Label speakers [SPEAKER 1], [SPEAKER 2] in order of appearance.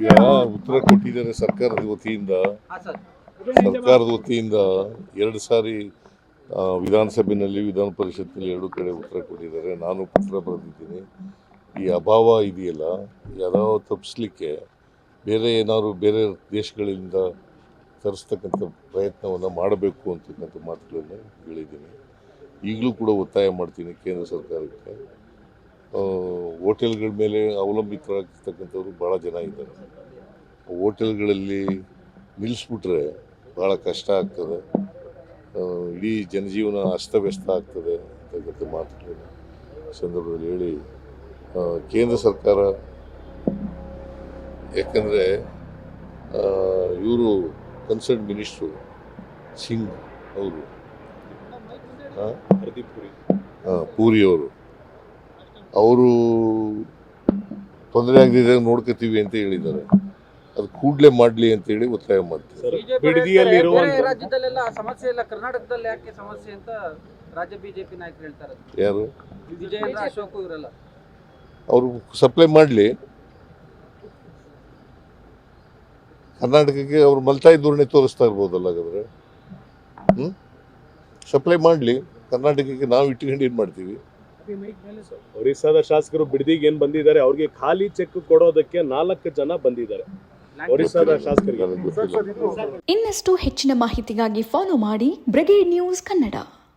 [SPEAKER 1] ಈಗ ಉತ್ತರ ಕೊಟ್ಟಿದ್ದಾರೆ ಸರ್ಕಾರದ ವತಿಯಿಂದ. ಎರಡು ಸಾರಿ ವಿಧಾನಸಭೆಯಲ್ಲಿ ವಿಧಾನ ಪರಿಷತ್ನಲ್ಲಿ ಎರಡು ಕಡೆ ಉತ್ತರ ಕೊಟ್ಟಿದ್ದಾರೆ. ನಾನು ಪತ್ರ ಬರೆದಿದ್ದೀನಿ. ಈ ಅಭಾವ ಇದೆಯಲ್ಲ ಯಾವ್ಯಾವ ತಪ್ಪಿಸ್ಲಿಕ್ಕೆ ಬೇರೆ ದೇಶಗಳಿಂದ ತರಿಸ್ತಕ್ಕಂಥ ಪ್ರಯತ್ನವನ್ನು ಮಾಡಬೇಕು ಅಂತಕ್ಕಂಥ ಮಾತುಗಳನ್ನು ಹೇಳಿದ್ದೀನಿ. ಈಗಲೂ ಕೂಡ ಒತ್ತಾಯ ಮಾಡ್ತೀನಿ ಕೇಂದ್ರ ಸರ್ಕಾರಕ್ಕೆ. ಹೋಟೆಲ್ಗಳ ಮೇಲೆ ಅವಲಂಬಿತರಾಗಿರ್ತಕ್ಕಂಥವ್ರು ಭಾಳ ಜನ ಇದ್ದಾರೆ. ಹೋಟೆಲ್ಗಳಲ್ಲಿ ನಿಲ್ಲಿಸ್ಬಿಟ್ರೆ ಭಾಳ ಕಷ್ಟ ಆಗ್ತದೆ, ಇಡೀ ಜನಜೀವನ ಅಸ್ತವ್ಯಸ್ತ ಆಗ್ತದೆ ಅಂತಕ್ಕಂಥ ಮಾತುಗಳನ್ನು ಸಂದರ್ಭದಲ್ಲಿ ಹೇಳಿ ಕೇಂದ್ರ ಸರ್ಕಾರ, ಯಾಕಂದರೆ ಇವರು ಕನ್ಸರ್ನ್ ಮಿನಿಸ್ಟ್ರು ಸಿಂಗ್ ಅವರು ಪೂರಿ ಅವರು ತೊಂದರೆ ಆಗದಿದೆ ನೋಡ್ಕೋತೀವಿ ಅಂತ ಹೇಳಿದ್ದಾರೆ. ಅದು ಕೂಡಲೇ ಮಾಡಲಿ ಅಂತೇಳಿ ಒತ್ತಾಯ ಮಾಡ್ತೀವಿ.
[SPEAKER 2] ರಾಜ್ಯದಲ್ಲೆಲ್ಲ ಸಮಸ್ಯೆ ಇಲ್ಲ, ಕರ್ನಾಟಕದಲ್ಲಿ ಯಾಕೆ ಸಮಸ್ಯೆ ಅಂತ ರಾಜ್ಯ ಬಿಜೆಪಿ ನಾಯಕರು ಹೇಳ್ತಾರೆ.
[SPEAKER 1] ಯಾರು?
[SPEAKER 2] ವಿಜಯೇಂದ್ರ ಅಶೋಕ್ ಇವರೆಲ್ಲ.
[SPEAKER 1] ಅವರು ಸಪ್ಲೈ ಮಾಡಲಿ, ಕರ್ನಾಟಕಕ್ಕೆ ಅವರು ಮಲ್ತಾಯಿ ಧೋರಣೆ ತೋರಿಸ್ತಾ ಇರ್ಬೋದಲ್ಲ. ಹಾಗಾದ್ರೆ ಸಪ್ಲೈ ಮಾಡಲಿ, ಕರ್ನಾಟಕಕ್ಕೆ ನಾವು ಇಟ್ಕೊಂಡು ಏನು ಮಾಡ್ತೀವಿ.
[SPEAKER 3] ಒರಿಸ್ಸಾದ ಶಾಸಕರು ಬಿಡದಿಗೆ ಏನ್ ಬಂದಿದ್ದಾರೆ, ಅವ್ರಿಗೆ ಖಾಲಿ ಚೆಕ್ ಕೊಡೋದಕ್ಕೆ 4 ಜನ ಬಂದಿದ್ದಾರೆ ಒರಿಸ್ಸಾದ ಶಾಸಕರಿಗೆ.
[SPEAKER 4] ಇನ್ನಷ್ಟು ಹೆಚ್ಚಿನ ಮಾಹಿತಿಗಾಗಿ ಫಾಲೋ ಮಾಡಿ ಬ್ರಿಗೇಡ್ ನ್ಯೂಸ್ ಕನ್ನಡ.